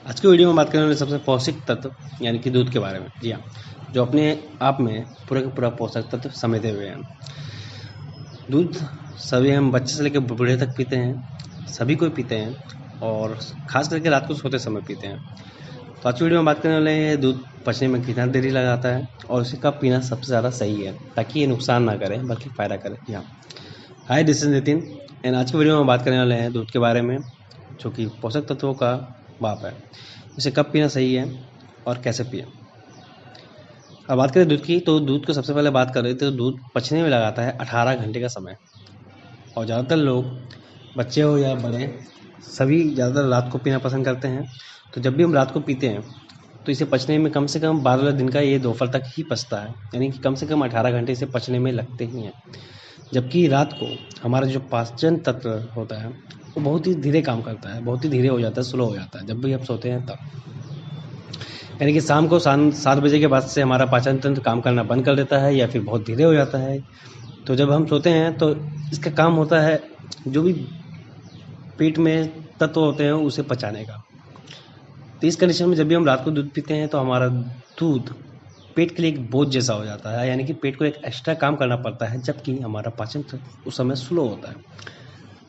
आज की वीडियो में बात करने वाले सबसे पौष्टिक तत्व यानी कि दूध के बारे में। जी हाँ, जो अपने आप में पूरा का पूरा पोषक तत्व समेटे हुए हैं। दूध सभी हम बच्चे से लेकर बूढ़े तक पीते हैं, सभी कोई पीते हैं और ख़ास करके रात को सोते समय पीते हैं। तो आज की वीडियो में बात करने वाले हैं दूध पचने में कितना देरी लगाता है और उसे कब पीना सबसे ज़्यादा सही है ताकि ये नुकसान ना करे बल्कि फ़ायदा करे। जी हाँ, hi this is Nitin and आज की वीडियो में बात करने वाले हैं दूध के बारे में, जो कि पोषक तत्वों का बाप है। इसे कब पीना सही है और कैसे पिए। अब बात करें दूध की, तो दूध को सबसे पहले बात कर रहे थे, तो दूध पचने में लगाता है 18 घंटे का समय। और ज़्यादातर लोग, बच्चे हो या बड़े, सभी ज़्यादातर रात को पीना पसंद करते हैं। तो जब भी हम रात को पीते हैं तो इसे पचने में कम से कम 12 दिन का ये दोपहर तक ही पचता है, यानी कि कम से कम 18 घंटे इसे पचने में लगते ही हैं। जबकि रात को हमारा जो पाचन तंत्र होता है वो बहुत ही धीरे काम करता है, बहुत ही धीरे हो जाता है, स्लो हो जाता है जब भी हम सोते हैं तब। यानी कि शाम को 7 बजे के बाद से हमारा पाचन तंत्र काम करना बंद कर देता है या फिर बहुत धीरे हो जाता है। तो जब हम सोते हैं तो इसका काम होता है जो भी पेट में तत्व होते हैं उसे पचाने का। तो इस कंडीशन में जब भी हम रात को दूध पीते हैं तो हमारा दूध पेट के लिए एक बोझ जैसा हो जाता है, यानी कि पेट को एक एक्स्ट्रा काम करना पड़ता है, जबकि हमारा पाचन तंत्र उस समय स्लो होता है।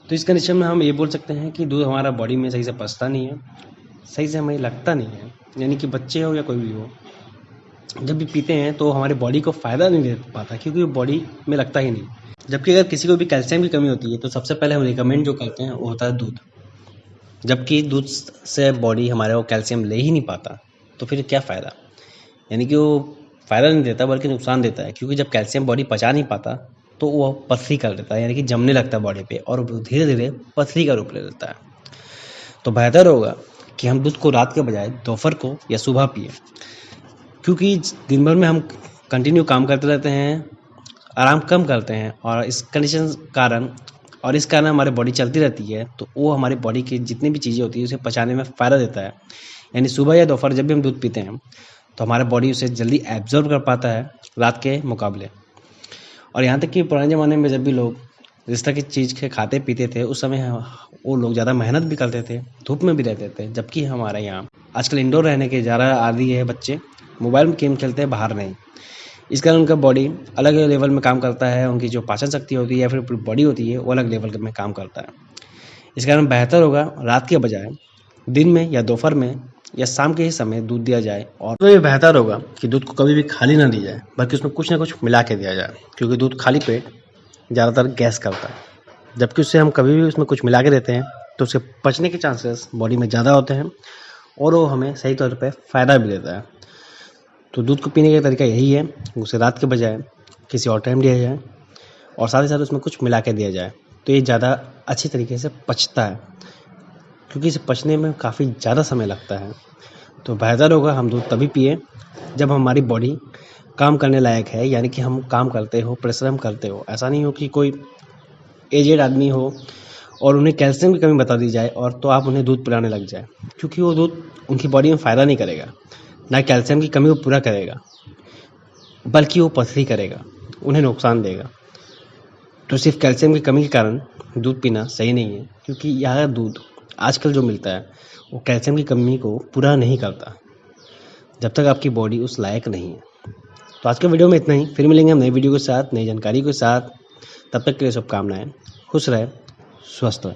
तो इस कंडीशन में हम ये बोल सकते हैं कि दूध हमारा बॉडी में सही से पचता नहीं है, सही से हमें लगता नहीं है। यानी कि बच्चे हो या कोई भी हो, जब भी पीते हैं तो हमारी बॉडी को फ़ायदा नहीं दे पाता क्योंकि बॉडी में लगता ही नहीं। जबकि अगर किसी को भी कैल्शियम की कमी होती है तो सबसे पहले हम रिकमेंड जो करते हैं वो होता है दूध। जबकि दूध से बॉडी हमारे वो कैल्शियम ले ही नहीं पाता, तो फिर क्या फ़ायदा। यानी कि वो फ़ायदा नहीं देता बल्कि नुकसान देता है, क्योंकि जब कैल्शियम बॉडी पचा नहीं पाता तो वो पथरी कर देता है, यानी कि जमने लगता है बॉडी पे और धीरे धीरे पथरी का रूप ले लेता है। तो बेहतर होगा कि हम दूध को रात के बजाय दोपहर को या सुबह पिए, क्योंकि दिन भर में हम कंटिन्यू काम करते रहते हैं, आराम कम करते हैं और इस कारण हमारी बॉडी चलती रहती है, तो वो हमारी बॉडी की जितनी भी चीज़ें होती है उसे पचाने में फ़ायदा देता है। यानी सुबह या दोपहर जब भी हम दूध पीते हैं तो हमारा बॉडी उसे जल्दी एब्जॉर्ब कर पाता है रात के मुकाबले। और यहाँ तक कि पुराने ज़माने में जब भी लोग इस तरह की चीज़ के खाते पीते थे, उस समय वो लोग ज़्यादा मेहनत भी करते थे, धूप में भी रहते थे। जबकि हमारे यहाँ आजकल इंडोर रहने के ज़्यादा आदी है, बच्चे मोबाइल में गेम खेलते हैं, बाहर नहीं। इस कारण उनका बॉडी अलग लेवल में काम करता है, उनकी जो पाचन शक्ति होती है या फिर पूरी बॉडी होती है वो अलग लेवल में काम करता है। इस कारण बेहतर होगा रात के बजाय दिन में या दोपहर में या शाम के ही समय दूध दिया जाए। और तो ये बेहतर होगा कि दूध को कभी भी खाली ना दिया जाए, बल्कि उसमें कुछ ना कुछ मिला के दिया जाए, क्योंकि दूध खाली पेट ज़्यादातर गैस करता है। जबकि उससे हम कभी भी उसमें कुछ मिला के देते हैं तो उसके पचने के चांसेस बॉडी में ज़्यादा होते हैं और वो हमें सही तौर पे फ़ायदा भी देता है। तो दूध को पीने का तरीका यही है, उसे रात के बजाय किसी और टाइम दिया जाए और साथ ही साथ उसमें कुछ मिला के दिया जाए, तो ये ज़्यादा अच्छी तरीके से पचता है, क्योंकि इसे पचने में काफ़ी ज़्यादा समय लगता है। तो बेहतर होगा हम दूध तभी पिए जब हमारी बॉडी काम करने लायक है, यानी कि हम काम करते हो, परिश्रम करते हो। ऐसा नहीं हो कि कोई एजेड आदमी हो और उन्हें कैल्शियम की कमी बता दी जाए और तो आप उन्हें दूध पिलाने लग जाए, क्योंकि वो दूध उनकी बॉडी में फ़ायदा नहीं करेगा, ना कैल्शियम की कमी को पूरा करेगा, बल्कि वो पथरी करेगा, उन्हें नुकसान देगा। तो सिर्फ कैल्शियम की कमी के कारण दूध पीना सही नहीं है, क्योंकि यह दूध आजकल जो मिलता है वो कैल्शियम की कमी को पूरा नहीं करता जब तक आपकी बॉडी उस लायक नहीं है। तो आज के वीडियो में इतना ही, फिर मिलेंगे हम नई वीडियो के साथ, नई जानकारी के साथ। तब तक के लिए शुभकामनाएं। खुश रहे, स्वस्थ रहे।